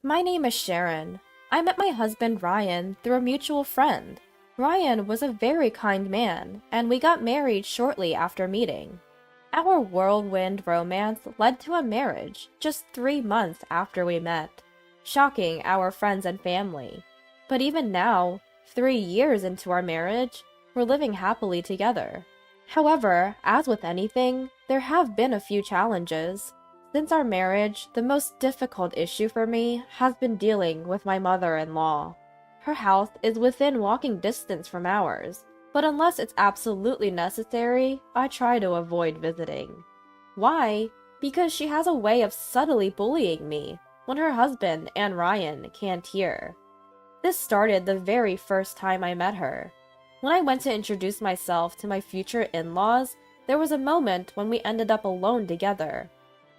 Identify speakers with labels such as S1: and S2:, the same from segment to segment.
S1: My name is Sharon. I met my husband Ryan through a mutual friend. Ryan was a very kind man, and we got married shortly after meeting. Our whirlwind romance led to a marriage just 3 months after we met, shocking our friends and family. But even now, 3 years into our marriage, we're living happily together. However, as with anything, there have been a few challenges. Since our marriage, the most difficult issue for me has been dealing with my mother-in-law. Her house is within walking distance from ours, but unless it's absolutely necessary, I try to avoid visiting. Why? Because she has a way of subtly bullying me when her husband and Ryan can't hear. This started the very first time I met her. When I went to introduce myself to my future in-laws, there was a moment when we ended up alone together.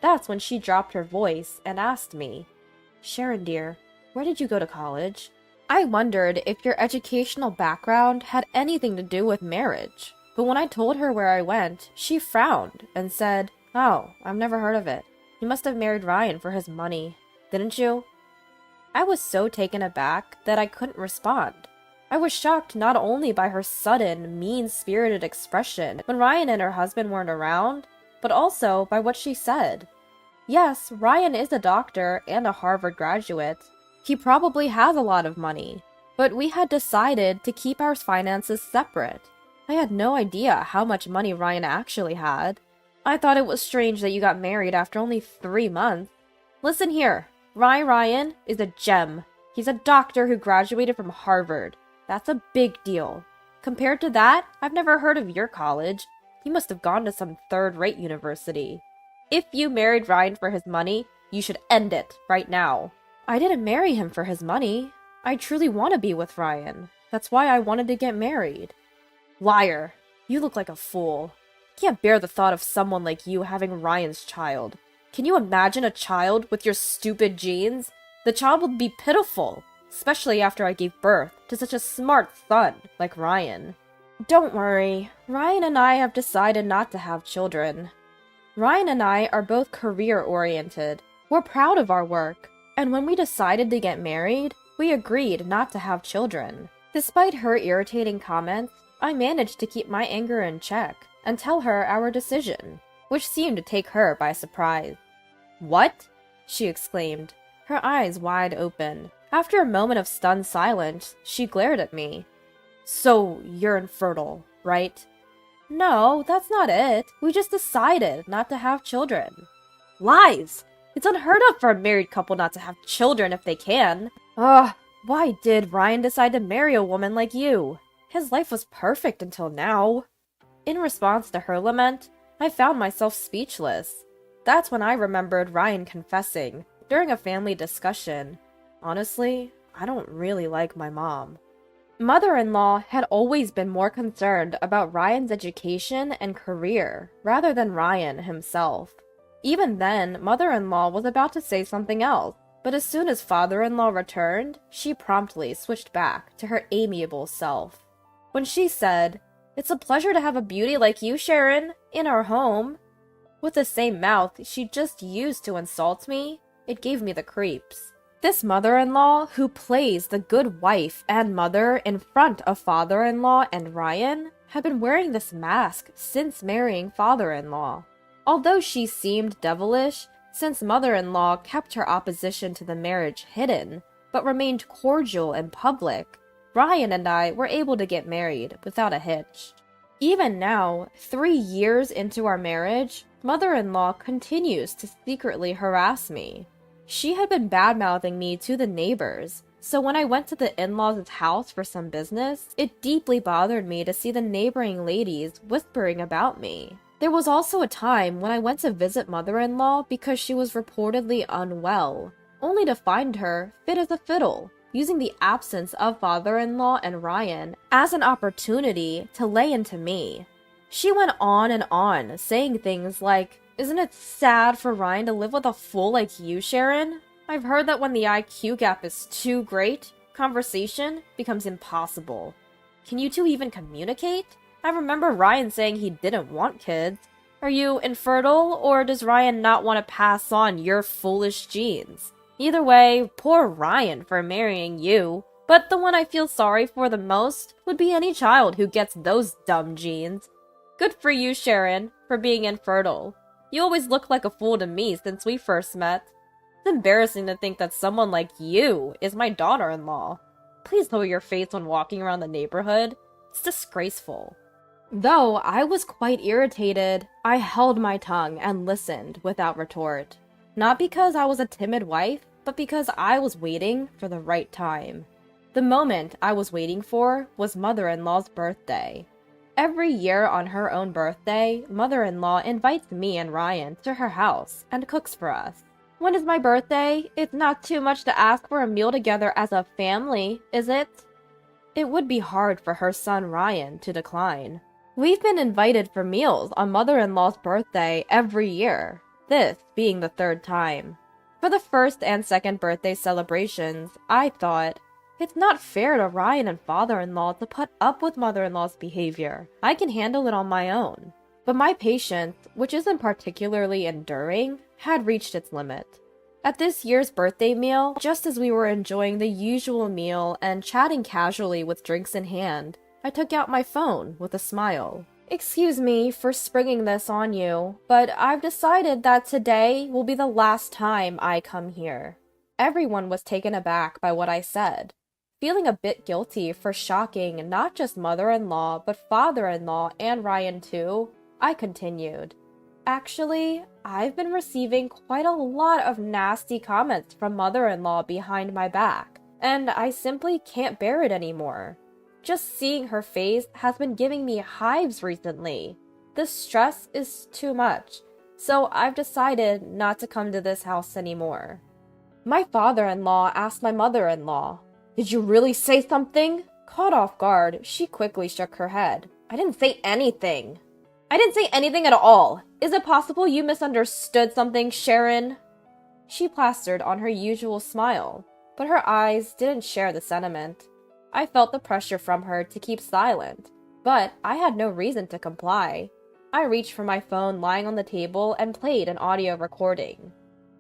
S1: That's when she dropped her voice and asked me, "Sharon dear, where did you go to college?" I wondered if your educational background had anything to do with marriage, but when I told her where I went, she frowned and said, "Oh, I've never heard of it. You must have married Ryan for his money, didn't you?" I was so taken aback that I couldn't respond. I was shocked not only by her sudden, mean-spirited expression when Ryan and her husband weren't around, but also by what she said. Yes, Ryan is a doctor and a Harvard graduate. He probably has a lot of money, but we had decided to keep our finances separate. I had no idea how much money Ryan actually had. I thought it was strange that you got married after only 3 months. Listen here, Ryan is a gem. He's a doctor who graduated from Harvard. That's a big deal. Compared to that, I've never heard of your college. You must have gone to some third-rate university. If you married Ryan for his money, you should end it right now. I didn't marry him for his money. I truly want to be with Ryan. That's why I wanted to get married. Liar. You look like a fool. Can't bear the thought of someone like you having Ryan's child. Can you imagine a child with your stupid genes? The child would be pitiful, especially after I gave birth to such a smart son like Ryan. Don't worry, Ryan and I have decided not to have children. Ryan and I are both career-oriented. We're proud of our work, and when we decided to get married, we agreed not to have children. Despite her irritating comments, I managed to keep my anger in check and tell her our decision, which seemed to take her by surprise. "What?" she exclaimed, her eyes wide open. After a moment of stunned silence, she glared at me. "So, you're infertile, right?" "No, that's not it. We just decided not to have children." "Lies! It's unheard of for a married couple not to have children if they can. Ugh, why did Ryan decide to marry a woman like you? His life was perfect until now." In response to her lament, I found myself speechless. That's when I remembered Ryan confessing, during a family discussion, "Honestly, I don't really like my mom." Mother-in-law had always been more concerned about Ryan's education and career, rather than Ryan himself. Even then, mother-in-law was about to say something else, but as soon as father-in-law returned, she promptly switched back to her amiable self. When she said, "It's a pleasure to have a beauty like you, Sharon, in our home," with the same mouth she just used to insult me, it gave me the creeps. This mother-in-law, who plays the good wife and mother in front of father-in-law and Ryan, had been wearing this mask since marrying father-in-law. Although she seemed devilish, since mother-in-law kept her opposition to the marriage hidden, but remained cordial in public, Ryan and I were able to get married without a hitch. Even now, 3 years into our marriage, mother-in-law continues to secretly harass me. She had been bad-mouthing me to the neighbors, so when I went to the in-laws' house for some business, it deeply bothered me to see the neighboring ladies whispering about me. There was also a time when I went to visit mother-in-law because she was reportedly unwell, only to find her fit as a fiddle, using the absence of father-in-law and Ryan as an opportunity to lay into me. She went on and on, saying things like, "Isn't it sad for Ryan to live with a fool like you, Sharon? I've heard that when the IQ gap is too great, conversation becomes impossible. Can you two even communicate? I remember Ryan saying he didn't want kids. Are you infertile, or does Ryan not want to pass on your foolish genes? Either way, poor Ryan for marrying you, but the one I feel sorry for the most would be any child who gets those dumb genes. Good for you, Sharon, for being infertile. You always look like a fool to me since we first met. It's embarrassing to think that someone like you is my daughter-in-law. Please lower your face when walking around the neighborhood. It's disgraceful. Though I was quite irritated, I held my tongue and listened without retort. Not because I was a timid wife, but because I was waiting for the right time. The moment I was waiting for was mother-in-law's birthday. Every year on her own birthday, mother-in-law invites me and Ryan to her house and cooks for us. When is my birthday? It's not too much to ask for a meal together as a family, is it? It would be hard for her son Ryan to decline. We've been invited for meals on mother-in-law's birthday every year, this being the third time. For the first and second birthday celebrations, I thought, it's not fair to Ryan and father-in-law to put up with mother-in-law's behavior. I can handle it on my own. But my patience, which isn't particularly enduring, had reached its limit. At this year's birthday meal, just as we were enjoying the usual meal and chatting casually with drinks in hand, I took out my phone with a smile. Excuse me for springing this on you, but I've decided that today will be the last time I come here. Everyone was taken aback by what I said. Feeling a bit guilty for shocking not just mother-in-law, but father-in-law and Ryan too, I continued. Actually, I've been receiving quite a lot of nasty comments from mother-in-law behind my back, and I simply can't bear it anymore. Just seeing her face has been giving me hives recently. The stress is too much, so I've decided not to come to this house anymore. My father-in-law asked my mother-in-law, "Did you really say something?" Caught off guard, she quickly shook her head. I didn't say anything. I didn't say anything at all. Is it possible you misunderstood something, Sharon? She plastered on her usual smile, but her eyes didn't share the sentiment. I felt the pressure from her to keep silent, but I had no reason to comply. I reached for my phone lying on the table and played an audio recording.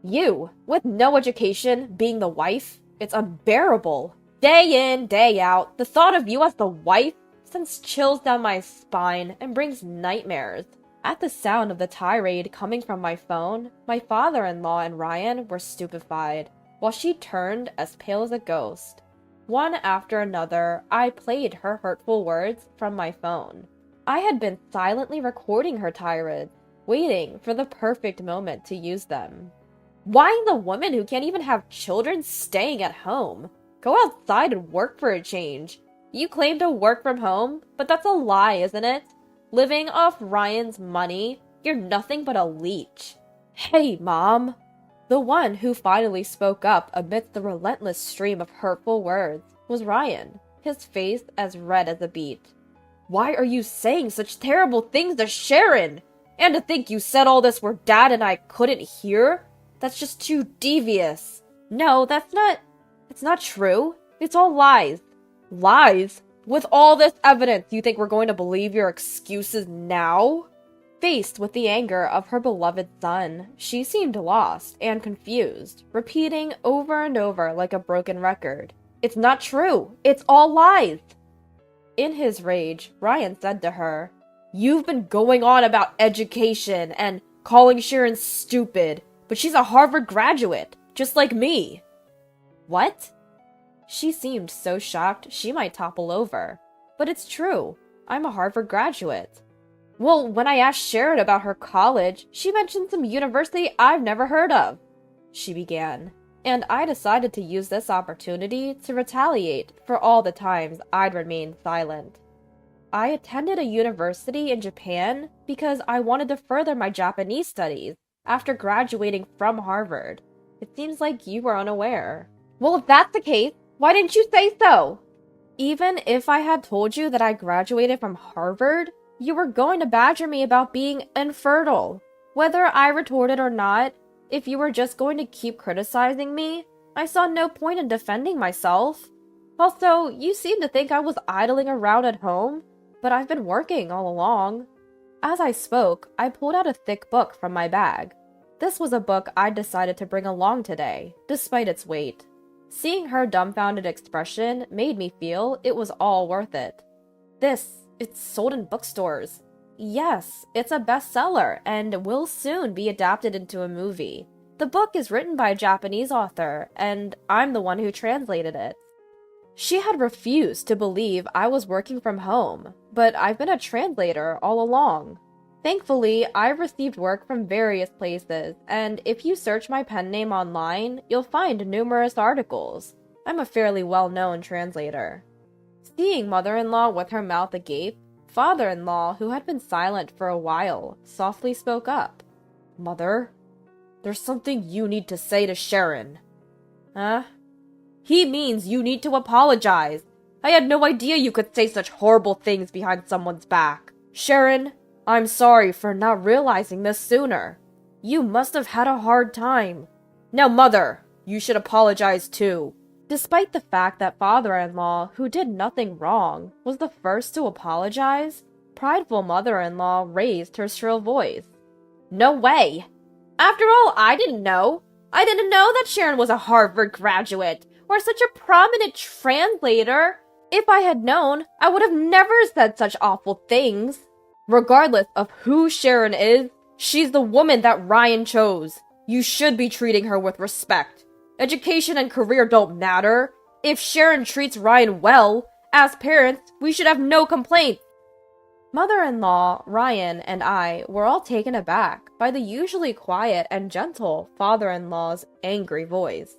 S1: You, with no education, being the wife, it's unbearable. Day in, day out, the thought of you as the wife sends chills down my spine and brings nightmares. At the sound of the tirade coming from my phone, my father-in-law and Ryan were stupefied, while she turned as pale as a ghost. One after another, I played her hurtful words from my phone. I had been silently recording her tirades, waiting for the perfect moment to use them. Why the woman who can't even have children staying at home? Go outside and work for a change. You claim to work from home, but that's a lie, isn't it? Living off Ryan's money, you're nothing but a leech. Hey, Mom. The one who finally spoke up amidst the relentless stream of hurtful words was Ryan, his face as red as a beet. Why are you saying such terrible things to Sharon? And to think you said all this where Dad and I couldn't hear? That's just too devious. No, it's not true. It's all lies. Lies? With all this evidence, you think we're going to believe your excuses now? Faced with the anger of her beloved son, she seemed lost and confused, repeating over and over like a broken record. It's not true. It's all lies. In his rage, Ryan said to her, "You've been going on about education and calling Sharon stupid, but she's a Harvard graduate, just like me." What? She seemed so shocked she might topple over. But it's true. I'm a Harvard graduate. Well, when I asked Sharon about her college, she mentioned some university I've never heard of, she began, and I decided to use this opportunity to retaliate for all the times I'd remained silent. I attended a university in Japan because I wanted to further my Japanese studies after graduating from Harvard. It seems like you were unaware. Well, if that's the case, why didn't you say so? Even if I had told you that I graduated from Harvard, you were going to badger me about being infertile. Whether I retorted or not, if you were just going to keep criticizing me, I saw no point in defending myself. Also, you seem to think I was idling around at home, but I've been working all along. As I spoke, I pulled out a thick book from my bag. This was a book I decided to bring along today, despite its weight. Seeing her dumbfounded expression made me feel it was all worth it. It's sold in bookstores. Yes, it's a bestseller and will soon be adapted into a movie. The book is written by a Japanese author, and I'm the one who translated it. She had refused to believe I was working from home, but I've been a translator all along. Thankfully, I've received work from various places, and if you search my pen name online, you'll find numerous articles. I'm a fairly well-known translator. Seeing mother-in-law with her mouth agape, father-in-law, who had been silent for a while, softly spoke up. "Mother, there's something you need to say to Sharon." Huh? He means you need to apologize. I had no idea you could say such horrible things behind someone's back. Sharon, I'm sorry for not realizing this sooner. You must have had a hard time. Now, Mother, you should apologize too. Despite the fact that father-in-law, who did nothing wrong, was the first to apologize, prideful mother-in-law raised her shrill voice. No way! After all, I didn't know. I didn't know that Sharon was a Harvard graduate, or such a prominent translator. If I had known, I would have never said such awful things. Regardless of who Sharon is, she's the woman that Ryan chose. You should be treating her with respect. Education and career don't matter. If Sharon treats Ryan well, as parents, we should have no complaints. Mother-in-law, Ryan, and I were all taken aback by the usually quiet and gentle father-in-law's angry voice.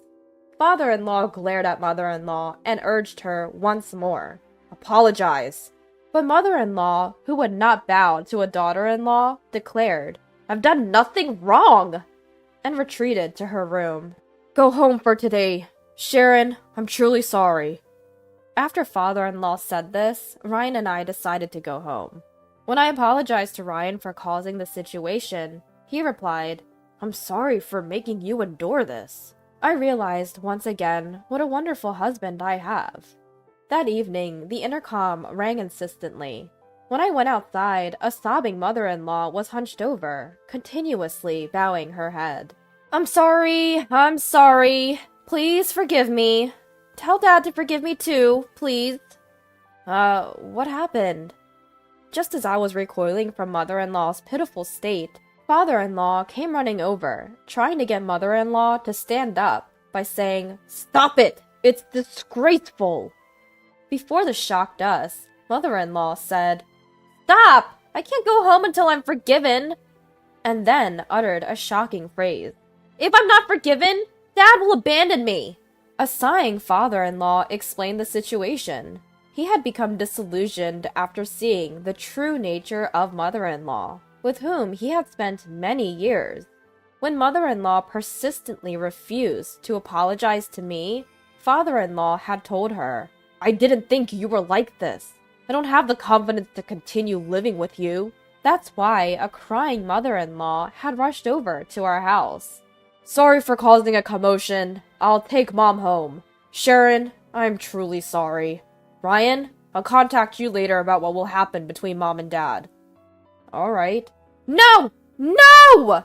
S1: Father-in-law glared at mother-in-law and urged her once more. Apologize. But mother-in-law, who would not bow to a daughter-in-law, declared, I've done nothing wrong, and retreated to her room. Go home for today. Sharon, I'm truly sorry. After father-in-law said this, Ryan and I decided to go home. When I apologized to Ryan for causing the situation, he replied, I'm sorry for making you endure this. I realized once again what a wonderful husband I have. That evening, the intercom rang insistently. When I went outside, a sobbing mother-in-law was hunched over, continuously bowing her head. I'm sorry. Please forgive me. Tell Dad to forgive me too, please. What happened? Just as I was recoiling from mother-in-law's pitiful state, father-in-law came running over, trying to get mother-in-law to stand up by saying, Stop it! It's disgraceful! Before the shocked us, mother-in-law said, Stop! I can't go home until I'm forgiven! And then uttered a shocking phrase. If I'm not forgiven, Dad will abandon me! A sighing father-in-law explained the situation. He had become disillusioned after seeing the true nature of mother-in-law, with whom he had spent many years. When mother-in-law persistently refused to apologize to me, father-in-law had told her, I didn't think you were like this. I don't have the confidence to continue living with you. That's why a crying mother-in-law had rushed over to our house. Sorry for causing a commotion. I'll take Mom home. Sharon, I'm truly sorry. Ryan, I'll contact you later about what will happen between Mom and Dad. Alright. No! No!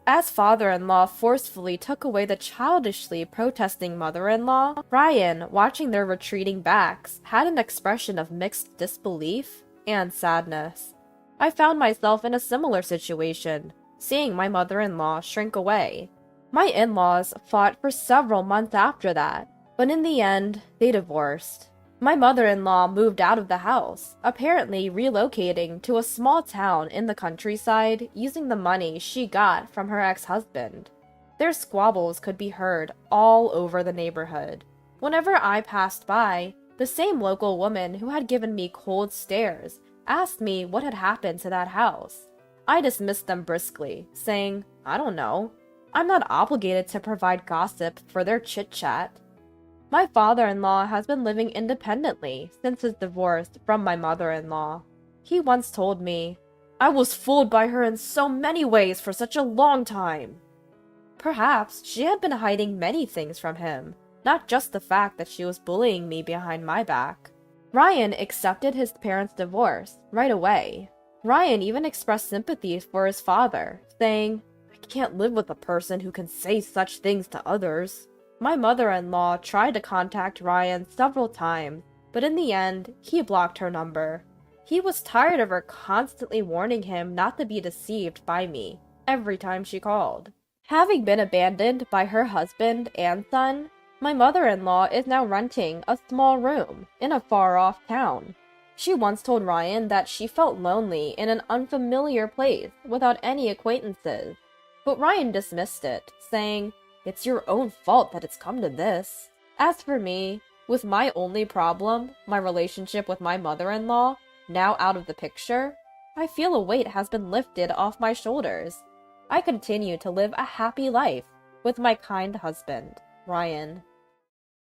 S1: As father-in-law forcefully took away the childishly protesting mother-in-law, Ryan, watching their retreating backs, had an expression of mixed disbelief and sadness. I found myself in a similar situation, seeing my mother-in-law shrink away. My in-laws fought for several months after that, but in the end, they divorced. My mother-in-law moved out of the house, apparently relocating to a small town in the countryside using the money she got from her ex-husband. Their squabbles could be heard all over the neighborhood. Whenever I passed by, the same local woman who had given me cold stares asked me what had happened to that house. I dismissed them briskly, saying, I don't know. I'm not obligated to provide gossip for their chit-chat. My father-in-law has been living independently since his divorce from my mother-in-law. He once told me, I was fooled by her in so many ways for such a long time. Perhaps she had been hiding many things from him, not just the fact that she was bullying me behind my back. Ryan accepted his parents' divorce right away. Ryan even expressed sympathy for his father, saying, I can't live with a person who can say such things to others. My mother-in-law tried to contact Ryan several times, but in the end, he blocked her number. He was tired of her constantly warning him not to be deceived by me every time she called. Having been abandoned by her husband and son, my mother-in-law is now renting a small room in a far-off town. She once told Ryan that she felt lonely in an unfamiliar place without any acquaintances, but Ryan dismissed it, saying, "It's your own fault that it's come to this." As for me, with my only problem, my relationship with my mother-in-law, now out of the picture, I feel a weight has been lifted off my shoulders. I continue to live a happy life with my kind husband, Ryan.